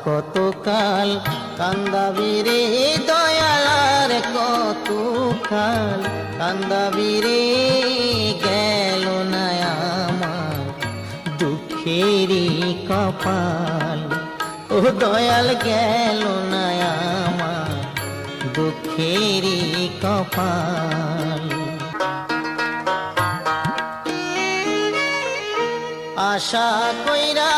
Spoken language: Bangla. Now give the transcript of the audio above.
কতকাল কান্দাবি রে দয়াল, আর কতকাল কান্দাবি রে, গেল না আমার দুঃখেরই কপাল। ও দয়াল গেল না আমার দুঃখেরই কপাল। আশা কইরা